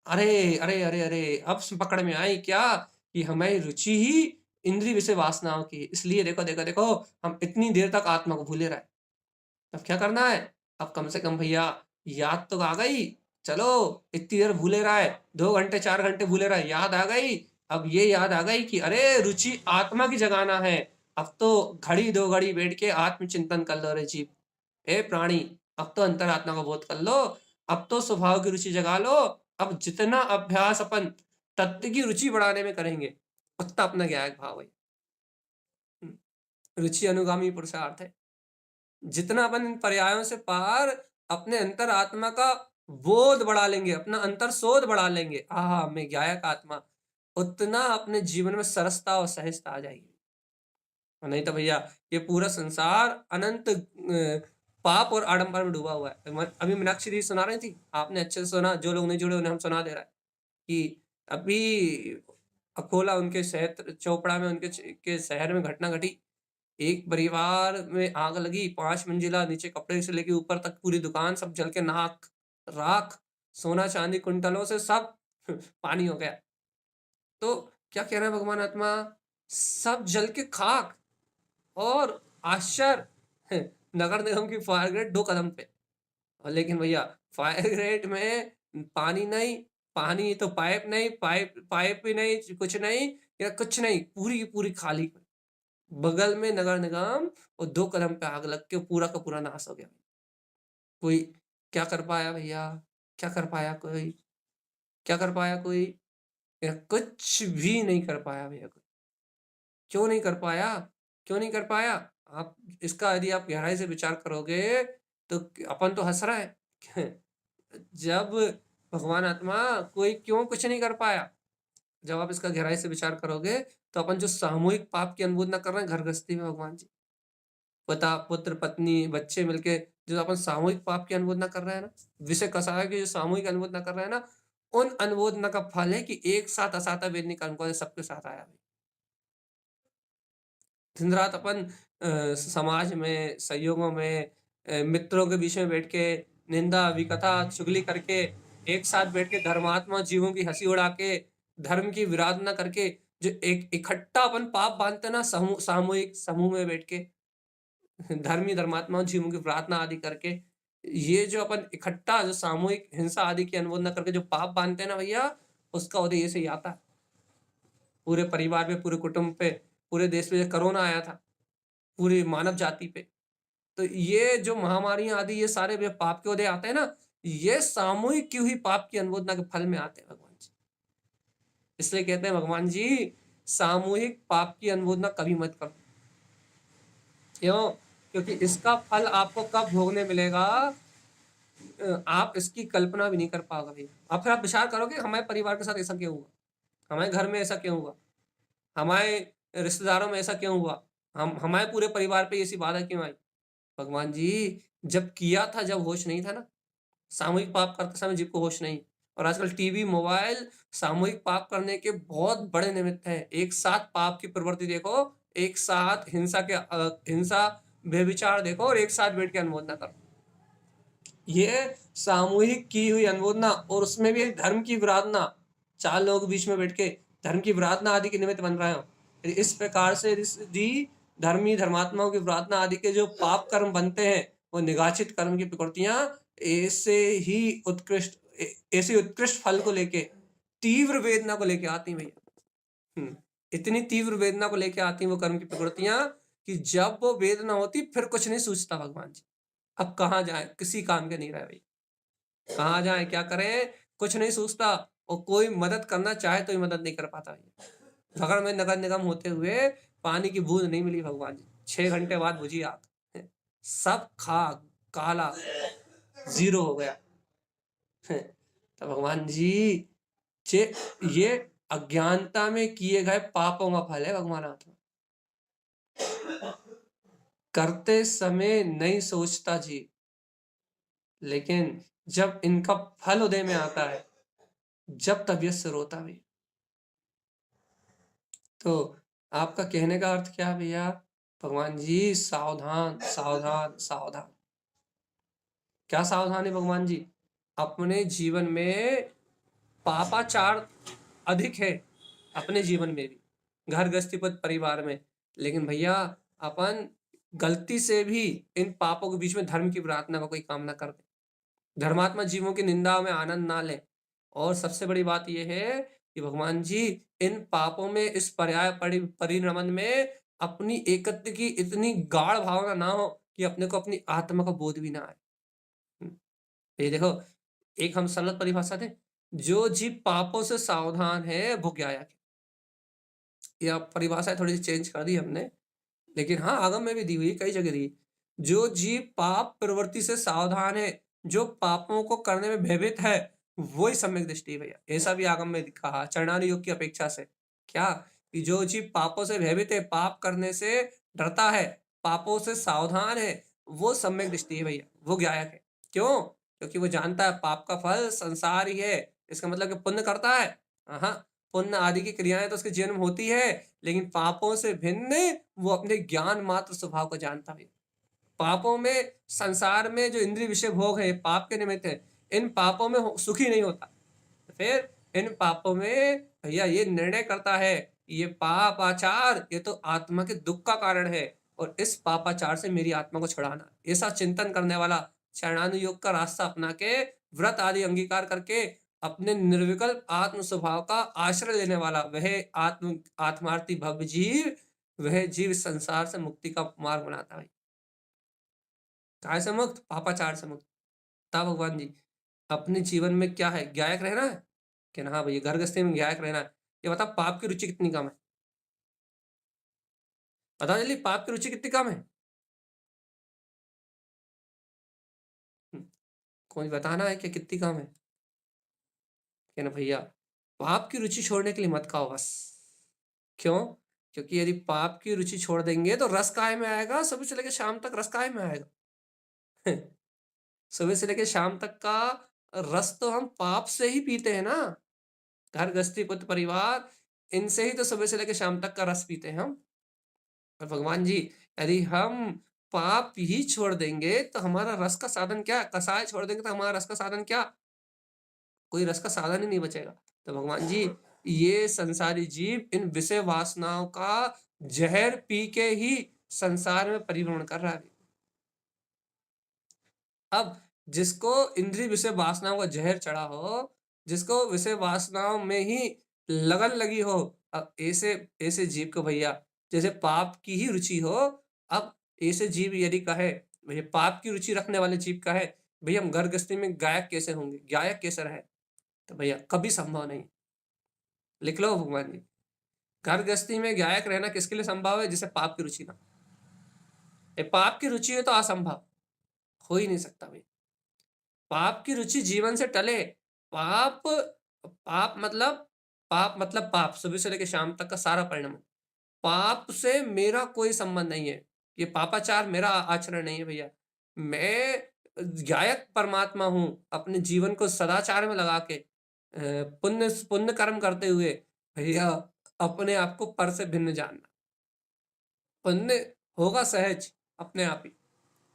अरे! अरे, अरे, अरे! अब पकड़ में आई क्या कि हमारी रुचि ही इंद्रिय विषय वासनाओं की है। इसलिए देखो, देखो, देखो हम इतनी देर तक आत्मा को भूले रहे। अब क्या करना है? अब कम से कम भैया याद तो आ गई, चलो इतनी देर भूले रहा है, 2 घंटे 4 घंटे भूले रहा है, याद आ गई। अब ये याद आ गई कि अरे रुचि आत्मा की जगाना है। अब तो घड़ी 2 घड़ी बैठ के आत्मचिंतन कर लो रे जीव, ए प्राणी, अब तो अंतरात्मा का बोध कर लो, अब तो स्वभाव की रुचि जगा लो। अब जितना अभ्यास अपन तत्व की रुचि बढ़ाने में करेंगे उतना अपना ज्ञायक भाव है। रुचि अनुगामी पुरुषार्थ है। जितना अपन इन पर्यायों से पार अपने अंतर आत्मा का बोध बढ़ा लेंगे, अपना अंतर शोध बढ़ा लेंगे, आहा मैं ज्ञायक आत्मा, उतना अपने जीवन में सरसता और सहजता आ जाएगी। और नहीं तो भैया ये पूरा संसार अनंत पाप और आडंबर में डूबा हुआ है। अभी मीनाक्षी दी सुना रही थी, आपने अच्छे से सुना, जो लोग नहीं जुड़े उन्हें हम सुना दे रहा है कि अभी अकोला उनके क्षेत्र चोपड़ा में उनके के शहर में घटना घटी। एक परिवार में आग लगी, 5 मंजिला, नीचे कपड़े से लेके ऊपर तक पूरी दुकान सब जल के नाक राख, सोना चांदी कुंटलों से सब पानी हो गया। तो क्या कह रहे हैं भगवान आत्मा, सब जल के खाक। और आश्चर्य, नगर निगम की फायर ग्रेड 2 कदम पे। और लेकिन भैया फायर ग्रेड में पानी नहीं, पानी तो पाइप नहीं, पाइप पाइप भी नहीं, कुछ नहीं, या कुछ नहीं, पूरी की पूरी खाली। बगल में नगर निगम और 2 कदम पे आग लग के पूरा का पूरा नाश हो गया। कोई क्या कर पाया भैया, क्या कर पाया कोई, क्या कर पाया कोई, या कुछ भी नहीं कर पाया भैया कोई। क्यों नहीं कर पाया, क्यों नहीं कर पाया? आप इसका यदि आप गहराई से विचार करोगे तो अपन तो हंस रहे हैं जब भगवान आत्मा कोई क्यों कुछ नहीं कर पाया। जब आप इसका गहराई से विचार करोगे तो अपन जो सामूहिक पाप की अनुभूति कर रहे हैं घर गृहस्थी में, भगवान जी पिता पुत्र पत्नी बच्चे मिलके जो अपन सामूहिक पाप की अनुमोदना कर रहे हैं ना, विषय कसाय की जो सामूहिक अनुमोदना कर रहे हैं ना, उन अनुमोदना का फल है कि एक साथ असाता वेदनी का अनुकूल सबके साथ आया। दिन रात अपन समाज में सहयोगों में मित्रों के बीच में बैठ के निंदा विकथा चुगली करके एक साथ बैठ के धर्मात्मा जीवों की हंसी उड़ा के धर्म की विराधना करके जो एक इकट्ठा अपन पाप बांधते ना सामूहिक समूह में बैठ के धर्मी धर्मात्माओं जीवों की प्रार्थना आदि करके, ये जो अपन इकट्ठा जो सामूहिक हिंसा आदि की अनुमोदना करके जो पाप बांधते हैं ना भैया, उसका उदय से ही आता है। पूरे परिवार पे, पूरे कुटुंब पे, पूरे देश में कोरोना आया था, पूरी मानव जाति पे। तो ये जो महामारियां आदि ये सारे पाप के उदय आते हैं ना, ये सामूहिक की हुई पाप की अनुमोदना के फल में आते हैं भगवान जी। इसलिए कहते हैं भगवान जी सामूहिक पाप की अनुमोदना कभी मत करो। क्यों? क्योंकि इसका फल आपको कब भोगने मिलेगा, आप इसकी कल्पना भी नहीं कर पाओगे भैया। अब फिर आप विचार करोगे हमारे परिवार के साथ ऐसा क्यों हुआ, हमारे घर में ऐसा क्यों हुआ, हमारे रिश्तेदारों में ऐसा क्यों हुआ, हमारे पूरे परिवार पे ऐसी बाधा क्यों आई। भगवान जी जब किया था, जब होश नहीं था ना, सामूहिक पाप करते समय जीव को होश नहीं। और आजकल टीवी मोबाइल सामूहिक पाप करने के बहुत बड़े निमित्त हैं। एक साथ पाप की प्रवृत्ति देखो, एक साथ हिंसा व्यभिचार देखो और एक साथ बैठ के अनुमोदना करो। ये सामूहिक की हुई अनुमोदना और उसमें भी एक धर्म की विराधना, 4 लोग बीच में बैठ के धर्म की विराधना आदि के निमित्त बन रहे हो। इस प्रकार से धर्मी धर्मात्माओं की विराधना आदि के जो पाप कर्म बनते हैं वो निगाचित कर्म की प्रकृतियां ऐसे ही उत्कृष्ट ऐसे उत्कृष्ट फल को लेके तीव्र वेदना को लेके आती भैया। इतनी तीव्र वेदना को लेके आती वो कर्म की प्रकृतियां कि जब वो वेदना होती फिर कुछ नहीं सूझता भगवान जी। अब कहाँ जाए, किसी काम के नहीं रहे भाई, कहाँ जाए क्या करें, कुछ नहीं सूझता। और कोई मदद करना चाहे तो ही मदद नहीं कर पाता भैया। घगड़ में नगर निगम होते हुए पानी की बूंद नहीं मिली भगवान जी, 6 घंटे बाद बुझी आग, सब खाक काला जीरो हो गया। तो भगवान जी ये अज्ञानता में किए गए पापों का फल है भगवान आत्मा। करते समय नहीं सोचता जी, लेकिन जब इनका फल उदय में आता है, जब तबीयत से रोता भी। तो आपका कहने का अर्थ क्या भैया? भगवान जी सावधान सावधान सावधान। क्या सावधान है भगवान जी? अपने जीवन में पापाचार अधिक है, अपने जीवन में भी, घर गृहस्थी परिवार में, लेकिन भैया अपन गलती से भी इन पापों के बीच में धर्म की प्रार्थना का कोई काम ना कर दे। धर्मात्मा जीवों की निंदा में आनंद ना लें। और सबसे बड़ी बात ये है कि भगवान जी इन पापों में, इस पर्याय परिणमन में अपनी एकत्व की इतनी गाढ़ भावना ना हो कि अपने को अपनी आत्मा का बोध भी ना आए। ये देखो, एक हम सरल परिभाषा दें, जो जीव पापों से सावधान है वो क्या है। यह परिभाषा थोड़ी सी चेंज कर दी हमने, लेकिन हाँ, आगम में भी दी हुई है, कई जगह दी है। जो जीव पाप प्रवृत्ति से सावधान है, जो पापों को करने में भयभीत है, वही सम्यक दृष्टि है भैया। ऐसा भी आगम में कहा चरणारि योग की अपेक्षा से। क्या कि जो जीव पापों से भयभीत है, पाप करने से डरता है, पापों से सावधान है, वो सम्यक दृष्टि है भैया, वो ज्ञायक है। क्यों? क्योंकि वो जानता है पाप का फल संसार ही है। इसका मतलब कि पुण्य करता है, हाँ, पुण्य आदि की क्रियाएं तो उसके जीवन में होती है, लेकिन पापों से भिन्न वो अपने ज्ञान मात्र स्वभाव को जानता है। पापों में, संसार में जो इंद्रिय विषय भोग है, पाप के निमित्त है। इन पापों में सुखी नहीं होता। फिर इन पापों में भैया ये निर्णय करता है, ये पाप आचार ये तो आत्मा के दुख का कारण है, और इस पापाचार से मेरी आत्मा को छुड़ाना। ऐसा चिंतन करने वाला, शरणानुयोग का रास्ता अपना के, व्रत आदि अंगीकार करके अपने निर्विकल्प आत्म स्वभाव का आश्रय लेने वाला, वह आत्मार्थी भव्य जीव, वह जीव संसार से मुक्ति का मार्ग बनाता है। काय से मुक्त? पापाचार से मुक्त। ता भगवान जी अपने जीवन में क्या है, गायक रहना है कि ना? हाँ भैया, घर गृहस्थी में गायक रहना है। ये बता, पाप की रुचि कितनी कम है? बताओ जल्दी, पाप की रुचि कितनी कम है? कोई बताना है कि कितनी कम है? कि ना भैया, पाप की रुचि छोड़ने के लिए मत खाओ बस। क्यों? क्योंकि यदि पाप की रुचि छोड़ देंगे तो रस काय में आएगा? सुबह से लेकर शाम तक रस काय में आएगा? सुबह से लेकर शाम तक का रस तो हम पाप से ही पीते हैं ना। घर गृहस्थी पुत्र परिवार, इनसे ही तो सुबह से लेकर शाम तक का रस पीते हैं हम। और भगवान जी, यदि हम पाप ही छोड़ देंगे तो हमारा रस का साधन क्या? कसाय छोड़ देंगे तो हमारा रस का साधन क्या? कोई रस का साधन ही नहीं बचेगा। तो भगवान जी, ये संसारी जीव इन विषय वासनाओं का जहर पी के ही संसार में परिभ्रमण कर रहा है। अब जिसको इंद्रिय विषय वासनाओं का जहर चढ़ा हो, जिसको विषय वासनाओं में ही लगन लगी हो, अब ऐसे ऐसे जीव को भैया, जैसे पाप की ही रुचि हो, अब ऐसे जीव यदि कहे, भैया पाप की रुचि रखने वाले जीव कहे, भैया हम घर गृहस्थी में गायक कैसे होंगे, गायक कैसे रहे? तो भैया कभी संभव नहीं। लिख लो भगवान जी, घर गृहस्थी में गायक रहना किसके लिए संभव है? जिसे पाप की रुचि ना। पाप की रुचि है तो असंभव, हो ही नहीं सकता भाई। पाप की रुचि जीवन से टले। पाप, पाप मतलब, पाप मतलब पाप, सुबह से लेकर शाम तक का सारा परिणाम। पाप से मेरा कोई संबंध नहीं है। ये पापाचार मेरा आचरण नहीं है भैया। मैं गायक परमात्मा हूँ, अपने जीवन को सदाचार में लगा के, पुण्य पुण्य कर्म करते हुए भैया अपने आप को पर से भिन्न जानना। पुण्य होगा सहज अपने आप ही,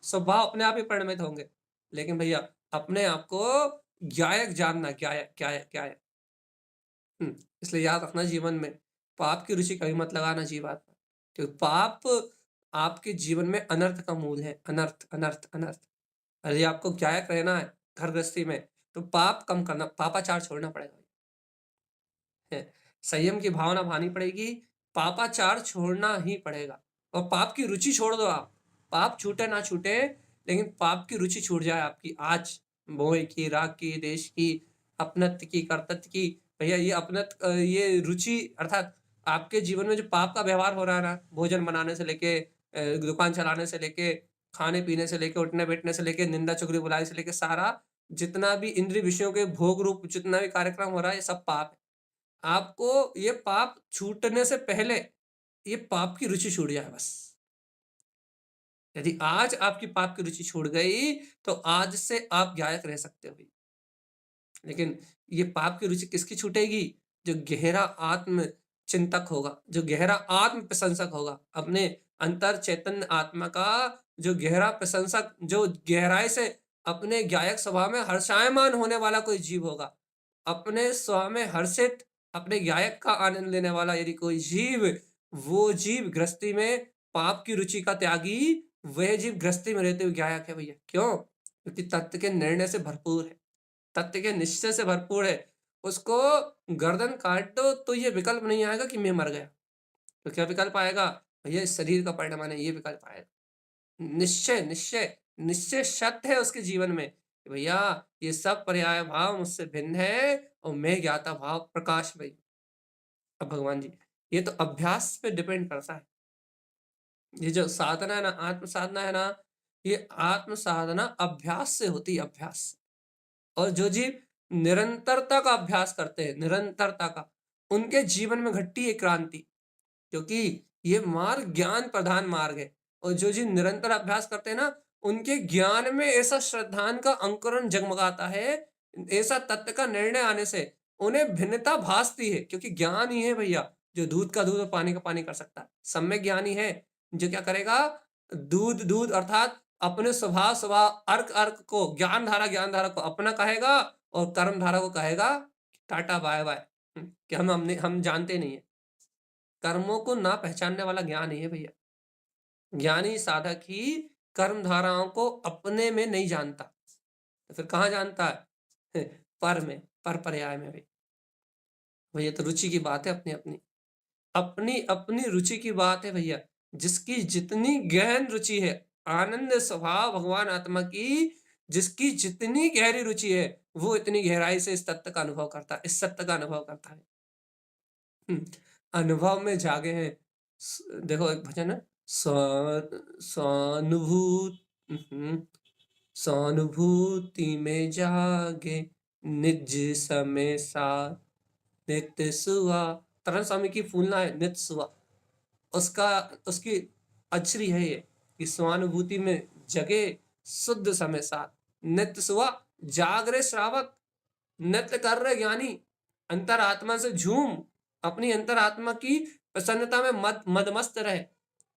स्वभाव अपने आप ही परिणमित होंगे, लेकिन भैया अपने आप को गायक जानना, गायक गायक गायक। इसलिए याद रखना जीवन में, पाप की रुचि कभी मत लगाना जीवात्मा, क्योंकि पाप आपके जीवन में अनर्थ का मूल है। अनर्थ अनर्थ अनर्थ। यदि आपको गायक रहना है घर गृहस्थी में, तो पाप कम करना, पापाचार छोड़ना पड़ेगा। संयम की भावना भानी पड़ेगी, पापाचार छोड़ना ही पड़ेगा। और पाप की रुचि छोड़ दो आप, पाप छूटे ना छूटे, लेकिन पाप की रुचि छूट जाए आपकी आज, मोह की, राग की, देश की, अपनत्व की, कर्तव्य की। भैया ये ये रुचि अर्थात आपके जीवन में जो पाप का व्यवहार हो रहा है ना, भोजन बनाने से लेके, दुकान चलाने से लेके, खाने पीने से लेके, उठने बैठने से लेके, निंदा चुगली बुराई से लेके, सारा जितना भी इंद्रिय विषयों के भोग रूप जितना भी कार्यक्रम हो रहा है, ये सब पाप है। आपको ये पाप छूटने से पहले ये पाप की रुचि छूट जाए बस। यदि आज आपकी पाप की रुचि छूट गई तो आज से आप गायक रह सकते हो। लेकिन ये पाप की रुचि किसकी छूटेगी? जो गहरा आत्म चिंतक होगा, जो गहरा आत्म प्रशंसक होगा, अपने अंतर चैतन्य आत्मा का जो गहरा प्रशंसक, जो गहराई से अपने गायक स्वभाव में हर्षायमान होने वाला कोई जीव होगा, अपने स्वभाव में हर्षित, अपने गायक का आनंद लेने वाला यदि कोई जीव, वो जीव गृहस्थी में पाप की रुचि का त्यागी वह जीव गृहस्थी में रहते हुए गायक है भैया। क्यों? क्योंकि तत्व के निर्णय से भरपूर है, तत्व के निश्चय से भरपूर है। उसको गर्दन काट दो तो ये विकल्प नहीं आएगा कि मैं मर गया। तो क्या विकल्प आएगा? भैया इस शरीर का परिणाम है, ये विकल्प आएगा। निश्चय निश्चय निश्चय सत्य है उसके जीवन में कि भैया ये सब पर्याय भाव मुझसे भिन्न है और मैं ज्ञाता भाव प्रकाश भाई। अब भगवान जी, ये तो अभ्यास पे डिपेंड करता है। ये जो साधना है ना, आत्म साधना है ना, ये आत्म साधना अभ्यास से होती है, अभ्यास से। और जो जीव निरंतरता का अभ्यास करते हैं, निरंतरता का, उनके जीवन में घटती है क्रांति। क्योंकि ये मार्ग ज्ञान प्रधान मार्ग है। और जो जीव निरंतर अभ्यास करते हैं ना, उनके ज्ञान में ऐसा श्रद्धान का अंकुरण जगमगाता है, ऐसा तत्व का निर्णय आने से उन्हें भिन्नता भासती है। क्योंकि ज्ञान ही है भैया जो दूध का दूध और पानी का पानी कर सकता है। सम्यक ज्ञान ही है जो क्या करेगा, दूध दूध अर्थात अपने स्वभाव स्वभाव अर्क अर्क को, ज्ञान धारा को अपना कहेगा और कर्म धारा को कहेगा टाटा बाय बाय, कि हम जानते नहीं है। कर्मों को ना पहचानने वाला ज्ञान ही है भैया। ज्ञानी साधक ही कर्म धाराओं को अपने में नहीं जानता, तो फिर कहाँ जानता है? पर में, पर पर्याय में। भैया तो रुचि की बात है, अपनी अपनी अपनी अपनी रुचि की बात है भैया। जिसकी जितनी गहन रुचि है, आनंद स्वभाव भगवान आत्मा की जिसकी जितनी गहरी रुचि है, वो इतनी गहराई से इस तत्व का अनुभव करता है, इस सत्य का अनुभव करता है। अनुभव में जागे हैं। देखो एक भजन है, स्वानुभूत स्वानुभूति में जागे निज समय सा नित्य सुआ। तरन स्वामी की फूलना है नित्य सुआ, उसका उसकी अक्षरी है ये कि स्वानुभूति में जगे शुद्ध समय साथ नित्य सुआ। जाग रहे श्रावक, नृत्य कर रहे ज्ञानी, अंतरात्मा से झूम, अपनी अंतरात्मा की प्रसन्नता में मदमस्त रहे।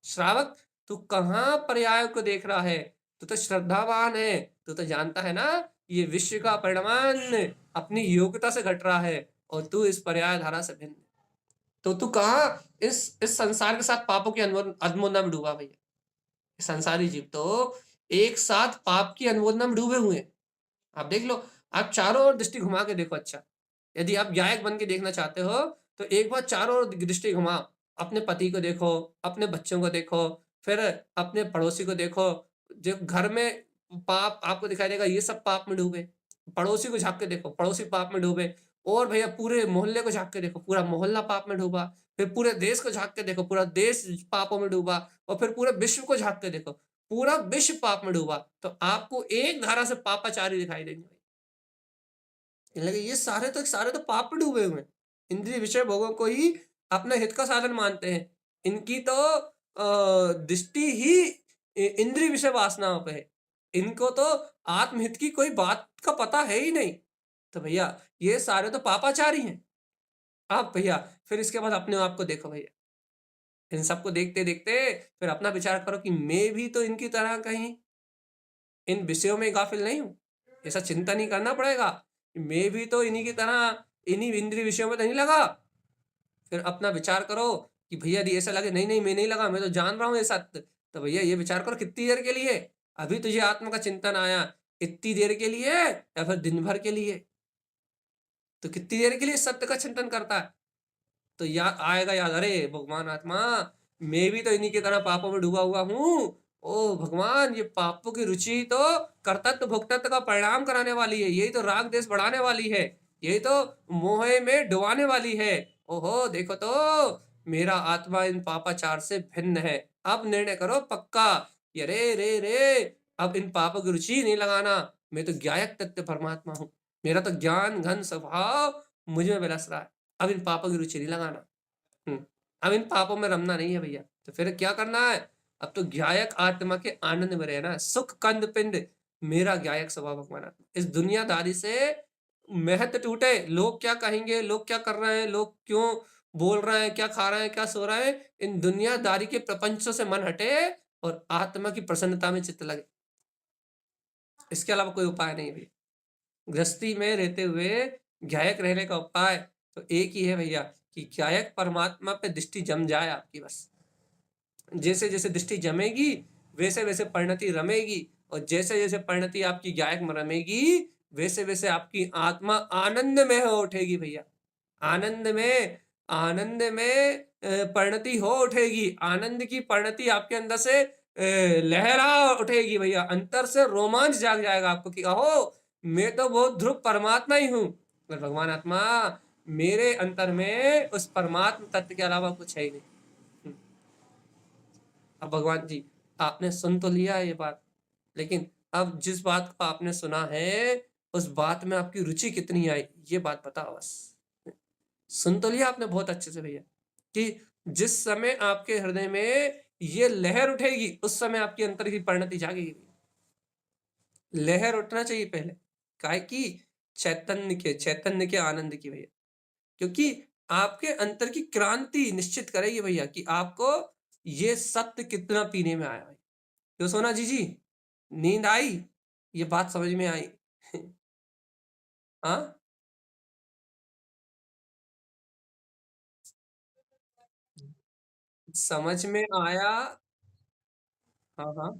श्रावक तू कहाँ पर्याय को देख रहा है? तू तो श्रद्धावान है, तू तो जानता है ना ये विश्व का परिणाम अपनी योग्यता से घट रहा है और तू इस पर्याय धारा से भिन्न। तो तू कहाँ इस संसार के साथ पापों की अनुमोदना में डूबा भैया। संसारी जीव तो एक साथ पाप की अनुमोदना में डूबे हुए हैं। आप देख लो, आप चारों ओर दृष्टि घुमा के देखो। अच्छा, यदि आप गायक बन के देखना चाहते हो तो एक बार चारों ओर दृष्टि घुमाओ। अपने पति को देखो, अपने बच्चों को देखो, फिर अपने पड़ोसी को देखो। जो घर में पाप आपको दिखाई देगा, ये सब पाप में डूबे। पड़ोसी को झाँक के देखो, पड़ोसी पाप में डूबे। और भैया पूरे मोहल्ले को झाँक के देखो, पूरा मोहल्ला पाप में डूबा। फिर पूरे देश को झाँक के देखो, पूरा देश पापों में डूबा। और फिर पूरे विश्व को झाँक के देखो, पूरा विश्व पाप में डूबा। तो आपको एक धारा से पापाचारी दिखाई देंगे। लगे ये सारे तो पाप में डूबे हुए हैं। इंद्रिय विषय भोगों को ही अपने हित का साधन मानते हैं। इनकी तो दृष्टि ही इंद्रिय विषय वासनाओं पे है। इनको तो आत्महित की कोई बात का पता है ही नहीं। तो भैया ये सारे तो पापाचारी हैं। आप भैया फिर इसके बाद अपने आप को देखो भैया। इन सबको देखते देखते फिर अपना विचार करो कि मैं भी तो इनकी तरह कहीं इन विषयों में गाफिल नहीं हूं। ऐसा चिंता नहीं करना पड़ेगा, मैं भी तो इन्हीं की तरह इन्हीं इंद्रिय विषयों में तो नहीं लगा। फिर अपना विचार करो कि भैया यदि ऐसा लगे नहीं नहीं मैं नहीं लगा, मैं तो जान रहा हूँ ये सत्य, तो भैया ये विचार करो कितनी देर के लिए? अभी तुझे आत्मा का चिंतन आया, इतनी देर के लिए या फिर दिन भर के लिए? तो कितनी देर के लिए सत्य का चिंतन करता है? तो याद आएगा, याद, अरे भगवान आत्मा मैं भी तो इन्हीं की तरह पापों में डूबा हुआ हूँ। ओ भगवान, ये पापों की रुचि तो कर्तव्य भोक्तत्व का परिणाम कराने वाली है, यही तो राग देश बढ़ाने वाली है, यही तो मोह में डुबाने वाली है। ओहो देखो तो मेरा आत्मा इन पापाचार से भिन्न है। अब निर्णय करो पक्का, ये रे रे रे अब इन पापों की रुचि नहीं लगाना। मैं तो ज्ञायक तत्व परमात्मा हूँ, मेरा तो ज्ञान घन स्वभाव मुझ में विलस रहा है। अब इन पापों की रुचि नहीं लगाना। अब इन पापों में रमना नहीं है भैया। तो फिर क्या करना है? अब तो ज्ञायक आत्मा के आनंद में रहना है। सुख कंद पिंड मेरा ज्ञायक स्वभाव भगवान आत्मा। इस दुनियादारी से महत्व टूटे, लोग क्या कहेंगे, लोग क्या कर रहे हैं, लोग क्यों बोल रहे हैं, क्या खा रहे हैं, क्या सो रहे हैं, इन दुनियादारी के प्रपंचों से मन हटे और आत्मा की प्रसन्नता में चित्त लगे। इसके अलावा कोई उपाय नहीं भैया। गृहस्थी में रहते हुए ज्ञायक रहने का उपाय तो एक ही है भैया कि ज्ञायक परमात्मा पे दृष्टि जम जाए आपकी, बस जैसे जैसे दृष्टि जमेगी वैसे वैसे परिणति रमेगी, और जैसे जैसे परिणति आपकी गायक में रमेगी वैसे वैसे आपकी आत्मा आनंद में हो उठेगी भैया। आनंद में, आनंद में परिणति हो उठेगी। आनंद की परिणति आपके अंदर से लहरा उठेगी भैया। अंतर से रोमांच जाग जाएगा आपको कि अहो मैं तो बहुत ध्रुव परमात्मा ही हूँ। पर भगवान आत्मा मेरे अंतर में उस परमात्मा तत्व के अलावा कुछ है ही नहीं। अब भगवान जी आपने सुन तो लिया ये बात, लेकिन अब जिस बात को आपने सुना है उस बात में आपकी रुचि कितनी आई ये बात बताओ बस। सुन तो लिया आपने बहुत अच्छे से भैया कि जिस समय आपके हृदय में ये लहर उठेगी उस समय आपकी अंतर की परिणति जागेगी। लहर उठना चाहिए पहले, काय की चैतन्य के आनंद की भैया, क्योंकि आपके अंतर की क्रांति निश्चित करेगी भैया कि आपको ये सत्य कितना पीने में आया है। क्यों सोना जी नींद आई, ये बात समझ में आई? हाँ, समझ में आया। हाँ हाँ।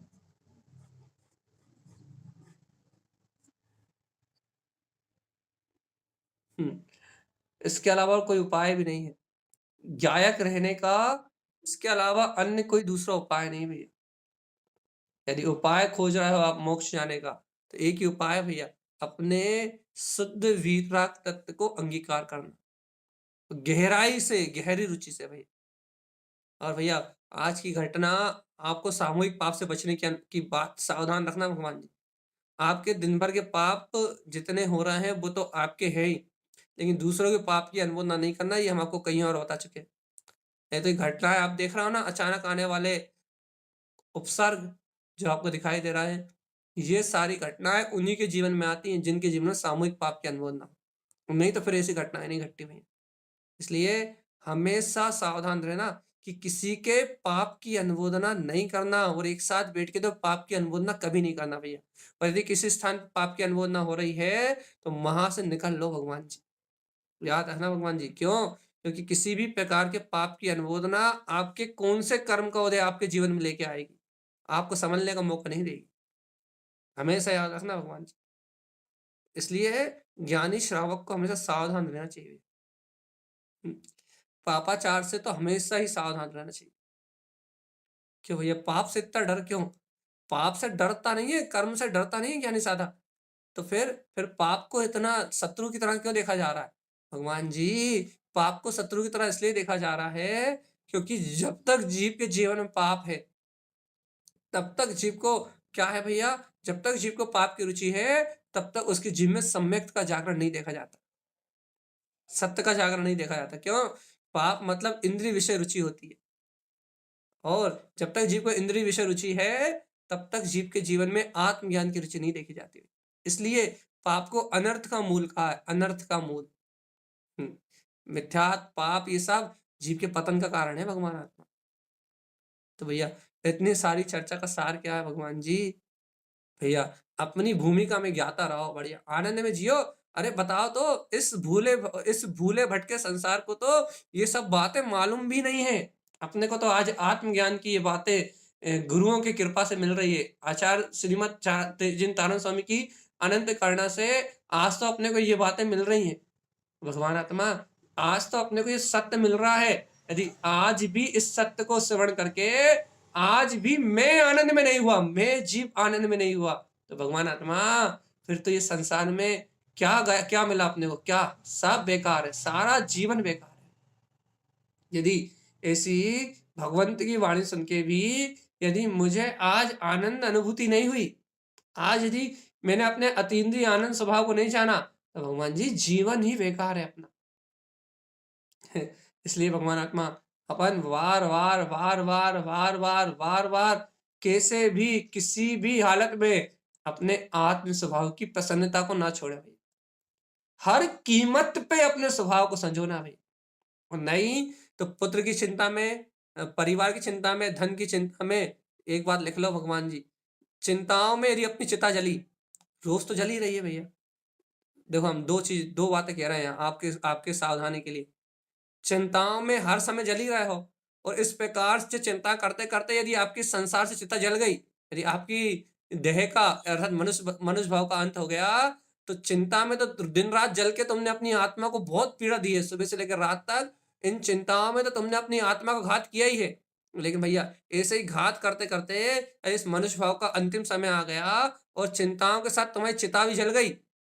हम्म, इसके अलावा और कोई उपाय भी नहीं है गायक रहने का। इसके अलावा अन्य कोई दूसरा उपाय नहीं भैया। यदि उपाय खोज रहे हो आप मोक्ष जाने का, तो एक ही उपाय है भैया, अपने शुद्ध वीतराग तत्व को अंगीकार करना गहराई से, गहरी रुचि से भैया। और भैया आज की घटना आपको सामूहिक पाप से बचने की बात सावधान रखना भगवान जी। आपके दिन भर के पाप जितने हो रहे हैं वो तो आपके हैं ही, लेकिन दूसरों के पाप की अनुमोदना नहीं करना ये हम आपको कहीं और बता चुके हैं। नहीं तो ये घटना है आप देख रहे हो ना, अचानक आने वाले उपसर्ग जो आपको दिखाई दे रहा है, ये सारी घटनाएं उन्हीं के जीवन में आती हैं जिनके जीवन में सामूहिक पाप की अनुमोदना हो। नहीं तो फिर ऐसी घटनाएं नहीं घटती भैया। इसलिए हमेशा सावधान रहना कि किसी के पाप की अनुमोदना नहीं करना, और एक साथ बैठ के तो पाप की अनुमोदना कभी नहीं करना भैया। और यदि किसी स्थान पर पाप की अनुमोदना हो रही है तो वहां से निकल लो भगवान जी। याद रखना भगवान जी, क्यों? क्योंकि किसी भी प्रकार के पाप की अनुमोदना आपके कौन से कर्म का उदय आपके जीवन में लेके आएगी, आपको समझने का मौका नहीं देगी। हमेशा याद रखना भगवान जी। इसलिए ज्ञानी श्रावक को हमेशा सावधान रहना चाहिए। हम्म, पापाचार से तो हमेशा ही सावधान रहना चाहिए। क्यों भैया पाप से इतना डर क्यों? पाप से डरता नहीं है, कर्म से डरता नहीं है ज्ञानी साधा। तो फिर पाप को इतना शत्रु की तरह क्यों देखा जा रहा है? भगवान जी पाप को शत्रु की तरह इसलिए देखा जा रहा है क्योंकि जब तक जीव के जीवन में पाप है तब तक जीव को क्या है भैया, जब तक जीव को पाप की रुचि है तब तक उसके जीव में सम्यक का जागरण नहीं देखा जाता, सत्य का जागरण नहीं देखा जाता। क्यों? पाप मतलब इंद्रिय विषय रुचि होती है, और जब तक जीव को इंद्रिय विषय रुचि है तब तक जीव के जीवन में आत्मज्ञान की रुचि नहीं देखी जाती। इसलिए पाप को अनर्थ का मूल कहा है, अनर्थ का मूल। मिथ्यात पाप ये सब जीव के पतन का कारण है भगवान आत्मा। तो भैया इतनी सारी चर्चा का सार क्या है भगवान जी? भैया अपनी भूमिका में ज्ञाता रहो, बढ़िया आनंद में जियो। अरे बताओ तो इस भूले भटके संसार को तो ये सब बातें मालूम भी नहीं है। अपने को तो आज आत्मज्ञान की ये बातें गुरुओं की कृपा से मिल रही है। आचार्य श्रीमद तेजिन तारण स्वामी की अनंत करुणा से आज तो अपने को ये बातें मिल रही हैं। भगवान आत्मा आज तो अपने को ये सत्य मिल रहा है। यदि आज भी इस सत्य को श्रवण करके आज भी मैं आनंद में नहीं हुआ, मैं जीव आनंद में नहीं हुआ, तो भगवान आत्मा फिर तो ये संसार में क्या मिला अपने को? क्या सब बेकार है, सारा जीवन बेकार है। यदि ऐसी भगवंत की वाणी सुन के भी यदि मुझे आज आनंद अनुभूति नहीं हुई, आज यदि मैंने अपने अतीन्द्रिय आनंद स्वभाव को नहीं जाना, तो भगवान जी जीवन ही बेकार है अपना। इसलिए भगवान आत्मा अपन वार वार वार वार वार वार वार वार कैसे भी किसी भी हालत में अपने आत्म स्वभाव की प्रसन्नता को ना छोड़े भाई। हर कीमत पे अपने स्वभाव को संजोना भाई। और नहीं तो पुत्र की चिंता में, परिवार की चिंता में, धन की चिंता में, एक बात लिख लो भगवान जी, चिंताओं में यदि अपनी चिता जली, रोज तो जली रही है भैया। देखो हम दो बातें कह रहे हैं आपके आपके सावधानी के लिए। चिंताओं में हर समय जल ही रहे हो, और इस प्रकार से चिंता करते-करते यदि आपकी संसार से चिता जल गई, यदि आपकी देह का अर्थात मनुष्य भाव का अंत हो गया, तो चिंता में तो दिन-रात जल के तुमने अपनी आत्मा को बहुत पीड़ा दी है, सुबह से लेकर रात तक। इन चिंताओं में तो तुमने अपनी आत्मा को घात किया ही है। लेकिन भैया ऐसे ही घात करते-करते इस मनुष्य भाव का अंतिम समय आ गया और चिंताओं के साथ तुम्हारी चिता भी जल गई।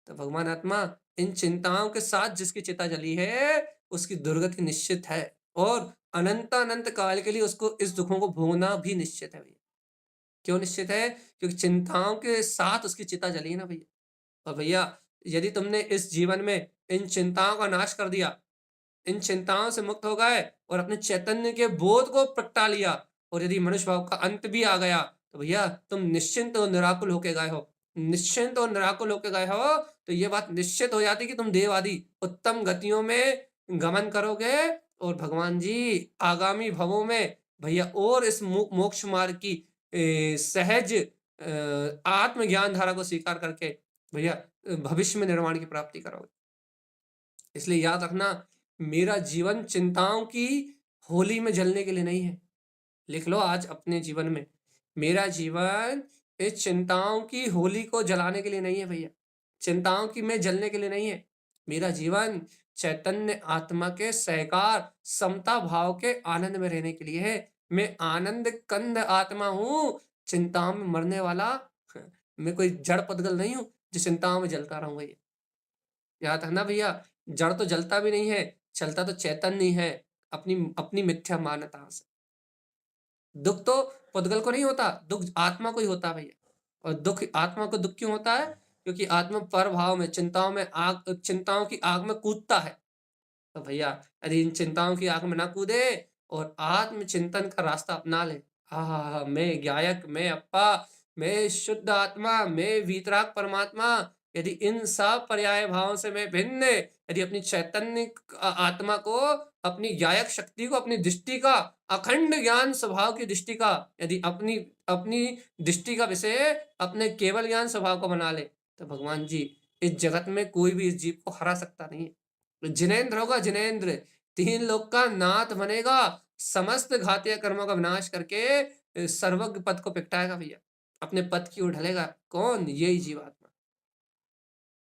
तो भगवान आत्मा इन चिंताओं के साथ जिसकी चिता जली है, उसकी दुर्गति निश्चित है और अनंत-अनंत काल के लिए उसको इस दुखों को भोगना भी निश्चित है भैया। क्यों निश्चित है? क्योंकि चिंताओं के साथ उसकी चिता जली है ना भैया। और भैया यदि तुमने इस जीवन में इन चिंताओं का नाश कर दिया, इन चिंताओं से मुक्त हो गए और अपने चैतन्य के बोध को प्रगटा लिया और यदि मनुष्य भाव का अंत भी आ गया, तो भैया तुम निश्चिंत और निराकुल होके गए हो। निश्चिंत और निराकुल होके गए हो, तो ये बात निश्चित हो जाती कि तुम देव आदि उत्तम गतियों में गमन करोगे और भगवान जी आगामी भवों में भैया और इस मोक्ष मार्ग की सहज आत्मज्ञान धारा को स्वीकार करके भैया भविष्य में निर्वाण की प्राप्ति करोगे। इसलिए याद रखना, मेरा जीवन चिंताओं की होली में जलने के लिए नहीं है। लिख लो आज अपने जीवन में, मेरा जीवन इस चिंताओं की होली को जलाने के लिए नहीं है भैया। चिंताओं की में जलने के लिए नहीं है। मेरा जीवन चैतन्य आत्मा के सहकार समता भाव के आनंद में रहने के लिए है। मैं आनंद कंद आत्मा हूं, चिंताओं में मरने वाला मैं कोई जड़ पदगल नहीं हूं जो चिंताओं में जलता रहूंगा। ये याद रखना भैया, जड़ तो जलता भी नहीं है, चलता तो चैतन्य ही है अपनी अपनी मिथ्या मान्यता से। दुख तो पुद्गल को नहीं होता, दुख आत्मा को ही होता है भैया। और दुख आत्मा को दुख क्यों होता है? क्योंकि आत्मा पर भाव में चिंताओं की आग में कूदता है। तो भैया यदि इन चिंताओं की आग में ना कूदे और आत्मचिंतन का रास्ता अपना ले, हाँ, मैं गायक, मैं अप्पा, मैं शुद्ध आत्मा, मैं वीतराग परमात्मा, यदि इन सब पर्याय भावों से मैं भिन्न, यदि अपनी चैतन्य आत्मा को, अपनी गायक शक्ति को, अपनी दृष्टि का अखंड ज्ञान स्वभाव की दृष्टि का, यदि अपनी अपनी दृष्टि का विषय अपने केवल ज्ञान स्वभाव को बना ले, तो भगवान जी इस जगत में कोई भी इस जीव को हरा सकता नहीं है। जिनेंद्र होगा, जिनेंद्र तीन लोक का नाथ बनेगा, समस्त घातीय कर्मों का विनाश करके सर्वज्ञ पद को पिकटाएगा भैया, अपने पद की ओर ढलेगा। कौन? यही जीवात्मा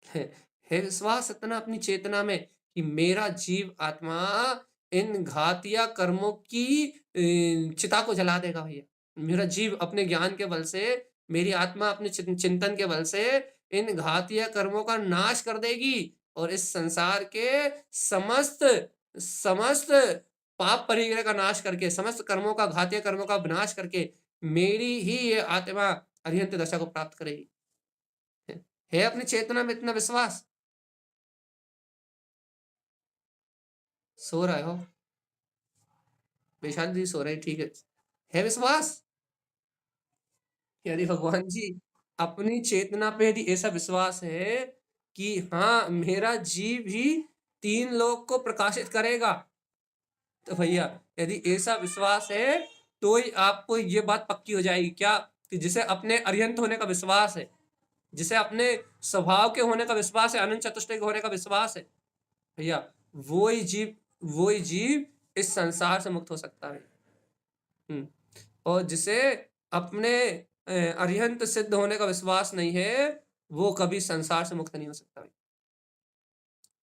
है। विश्वास इतना अपनी चेतना में कि मेरा जीव आत्मा इन घातिया कर्मों की चिता को जला देगा भैया। मेरा जीव अपने ज्ञान के बल से, मेरी आत्मा अपने चिंतन के बल से इन घातिया कर्मों का नाश कर देगी और इस संसार के समस्त समस्त पाप परिग्रह का नाश करके, समस्त कर्मों का, घातिया कर्मों का विनाश करके मेरी ही ये आत्मा अरिहंत दशा को प्राप्त करेगी। है अपनी चेतना में इतना विश्वास? सो रहे हो? वैशाली जी सो रहे, ठीक है विश्वास? यदि भगवान जी अपनी चेतना पे यदि ऐसा विश्वास है कि हाँ मेरा जीव ही तीन लोक को प्रकाशित करेगा, तो भैया यदि ऐसा विश्वास है तो ही आपको ये बात पक्की हो जाएगी क्या, कि जिसे अपने अरिहंत होने का विश्वास है, जिसे अपने स्वभाव के होने का विश्वास है, अनंत चतुष्टय के होने का विश्वास है, भैया वही जीव इस संसार से मुक्त हो सकता है। और जिसे अपने अरिहंत सिद्ध होने का विश्वास नहीं है, वो कभी संसार से मुक्त नहीं हो सकता।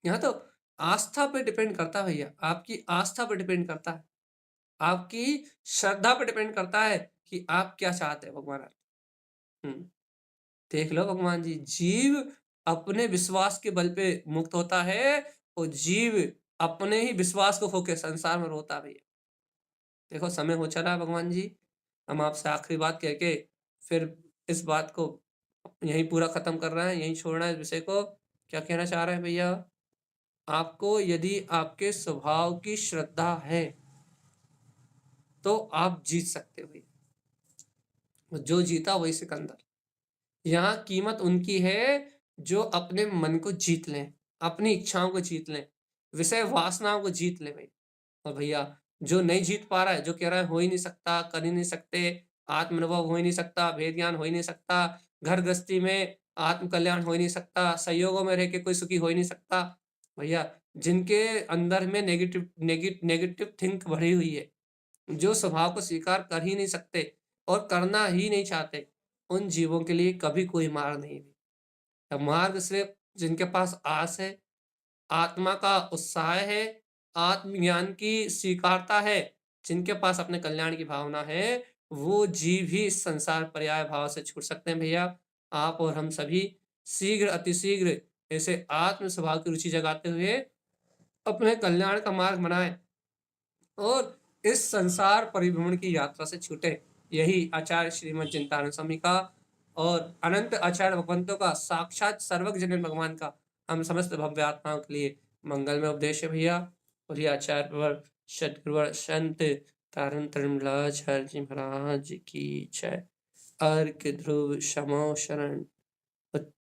यहाँ तो आस्था पे डिपेंड करता है भैया, आपकी आस्था पे डिपेंड करता है, आपकी श्रद्धा पे डिपेंड करता है कि आप क्या चाहते हैं भगवान। देख लो भगवान जी, जीव अपने विश्वास के बल पे मुक्त होता है और जीव अपने ही विश्वास को होके संसार में रोता है भैया। देखो समय हो चला है भगवान जी, हम आपसे आखिरी बात कह के फिर इस बात को यहीं पूरा खत्म कर रहे हैं, यहीं छोड़ना है इस विषय को। क्या कहना चाह रहे हैं भैया? आपको यदि आपके स्वभाव की श्रद्धा है तो आप जीत सकते हो भैया। जो जीता वही सिकंदर। यहाँ कीमत उनकी है जो अपने मन को जीत लें, अपनी इच्छाओं को जीत लें, विषय वासनाओं को जीत लें भाई। और भैया जो नहीं जीत पा रहा है, जो कह रहा है हो ही नहीं सकता, कर ही नहीं सकते, आत्म अनुभव हो ही नहीं सकता, भेद ज्ञान हो ही नहीं सकता, घर गृहस्थी में आत्म कल्याण हो ही नहीं सकता, संयोगों में रह के कोई सुखी हो ही नहीं सकता, भैया जिनके अंदर में नेगेटिव थिंक भरी हुई है, जो स्वभाव को स्वीकार कर ही नहीं सकते और करना ही नहीं चाहते, उन जीवों के लिए कभी कोई मार्ग नहीं है। मार्ग सिर्फ़ जिनके पास आस है, आत्मा का उत्साह है, आत्मज्ञान की स्वीकारता है, जिनके पास अपने कल्याण की भावना है, वो जीव ही इस संसार पर्याय भाव से छूट सकते हैं भैया। आप और हम सभी शीघ्र, अतिशीघ्र ऐसे आत्म स्वभाव की रुचि जगाते हुए अपने कल्याण का मार्ग बनाएँ और इस संसार परिभ्रमण की यात्रा से छूटे। यही आचार्य श्रीमद् चिंतामणि स्वामी का और अनंत आचार्य भगवंतों का साक्षात सर्वज्ञ भगवान का हम समस्त भव्य आत्माओं के लिए मंगलमय उपदेश है भैया। और ये आचार्य सदगुरुवर संत तारण तरणलाचार्य जी महाराज की जय। अर्क ध्रुव समो शरण।